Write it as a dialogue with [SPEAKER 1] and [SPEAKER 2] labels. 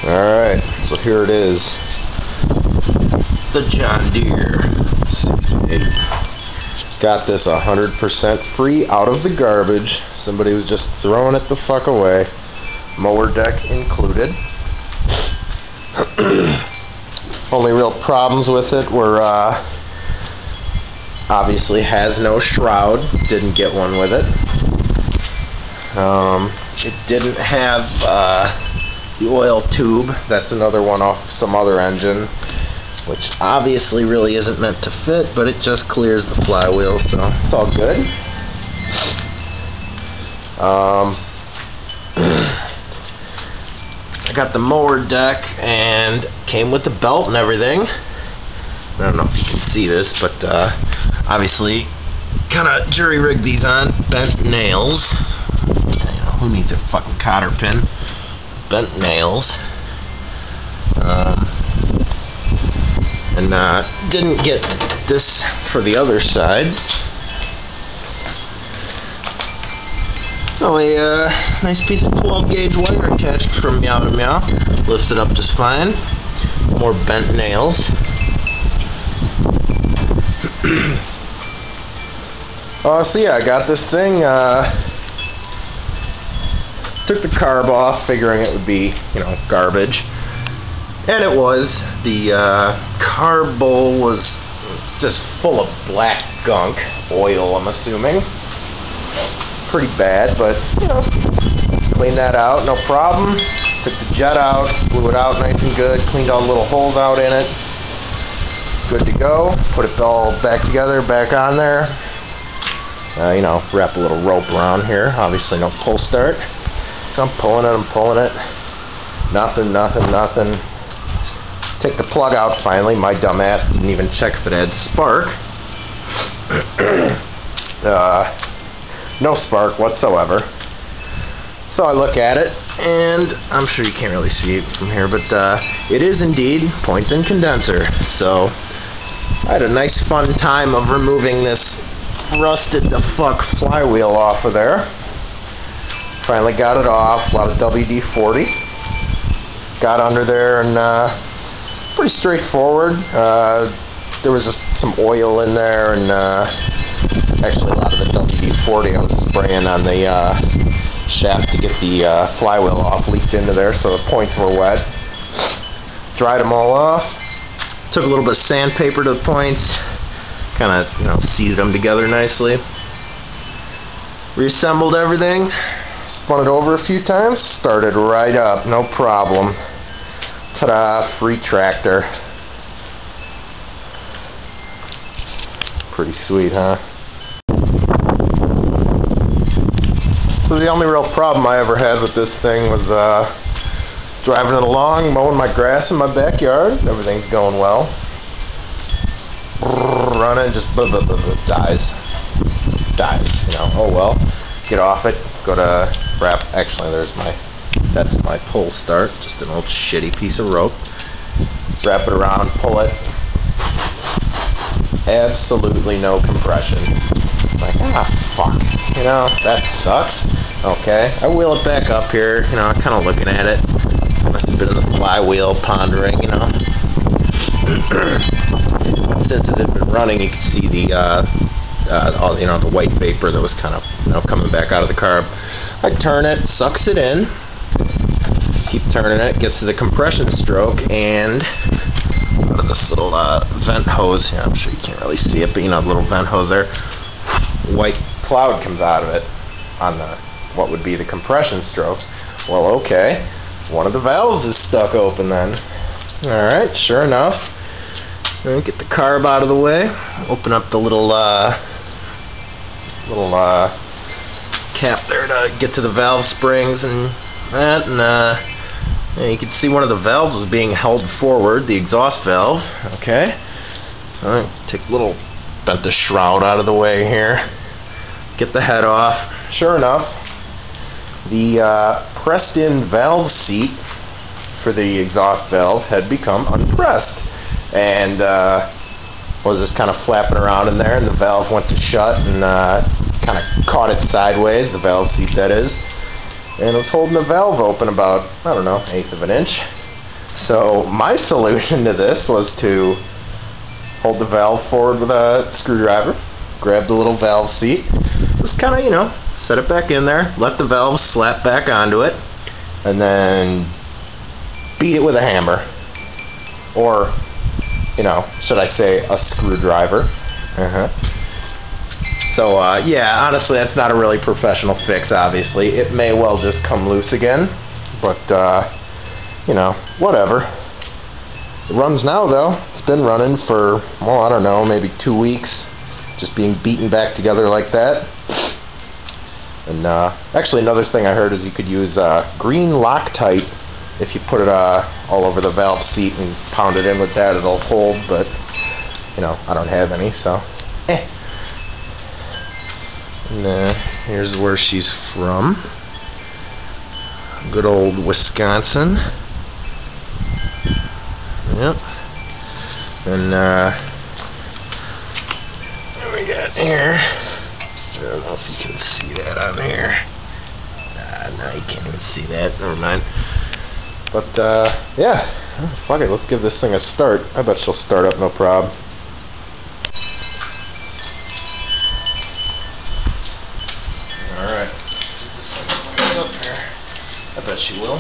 [SPEAKER 1] Alright, so here it is. The John Deere 68. Got this 100% free out of the garbage. Somebody was just throwing it the fuck away. Mower deck included. Only real problems with it were obviously has no shroud. Didn't get one with it. It didn't have the oil tube. That's another one off some other engine, which obviously really isn't meant to fit, but it just clears the flywheel, so it's all good. I got the mower deck and came with the belt and everything. I don't know if you can see this, but obviously kind of jury rigged these on. Bent nails. Who needs a fucking cotter pin? Bent nails. And didn't get this for the other side. So a nice piece of 12 gauge wire attached from meow to meow. Lifts it up just fine. More bent nails. So yeah, I got this thing. Took the carb off, figuring it would be, garbage. And it was. The carb bowl was just full of black gunk. Oil, I'm assuming. Pretty bad, but, cleaned that out, no problem. Took the jet out, blew it out nice and good, cleaned all the little holes out in it. Good to go. Put it all back together, back on there. Wrap a little rope around here. Obviously no pull start. I'm pulling it. Nothing. Take the plug out finally. My dumb ass didn't even check if it had spark. No spark whatsoever. So I look at it, and I'm sure you can't really see it from here, but it is indeed points and condenser. So I had a nice fun time of removing this rusted the fuck flywheel off of there. Finally got it off. A lot of WD-40. Got under there, and pretty straightforward. There was just some oil in there, and actually a lot of the WD-40 I was spraying on the shaft to get the flywheel off, leaked into there, so the points were wet. Dried them all off. Took a little bit of sandpaper to the points, kind of seated them together nicely. Reassembled everything, spun it over a few times, started right up, no problem. Ta-da, free tractor. Pretty sweet, huh? So the only real problem I ever had with this thing was driving it along, mowing my grass in my backyard. Everything's going well. Running, just dies. Oh well. Get off it. Go to wrap. Actually, that's my pull start. Just an old shitty piece of rope. Wrap it around, pull it. Absolutely no compression. It's like, fuck. That sucks. Okay. I wheel it back up here, kind of looking at it. Kind of spinning the flywheel, pondering, Since it had been running, you could see the the white vapor that was kind of, coming back out of the carb. I turn it, sucks it in. Keep turning it, gets to the compression stroke, and out of this little vent hose, I'm sure you can't really see it, but the little vent hose there, white cloud comes out of it on what would be the compression strokes. Well, okay, one of the valves is stuck open then. Alright, sure enough. Get the carb out of the way, open up the little cap there to get to the valve springs and that, and you can see one of the valves is being held forward, the exhaust valve. Okay, so I bent the shroud out of the way here, get the head off. Sure enough, the pressed in valve seat for the exhaust valve had become unpressed, and was just kind of flapping around in there, and the valve went to shut and kind of caught it sideways, the valve seat that is, and it was holding the valve open about, I don't know, 1/8 of an inch. So my solution to this was to hold the valve forward with a screwdriver, grab the little valve seat, just kind of, you know, set it back in there, let the valve slap back onto it, and then beat it with a hammer. Or, you know, should I say a screwdriver. So, yeah, honestly, that's not a really professional fix, obviously. It may well just come loose again, but, you know, whatever. It runs now, though. It's been running for, well, I don't know, maybe 2 weeks, just being beaten back together like that. And, actually, another thing I heard is you could use green Loctite. If you put it all over the valve seat and pound it in with that, it'll hold, but, you know, I don't have any, so, eh. And here's where she's from. Good old Wisconsin. Yep. And what we got here? I don't know if you can see that on here. No, you can't even see that. Never mind. But yeah, fuck it. Let's give this thing a start. I bet she'll start up no problem. Alright, see if this thing comes up here. I bet she will.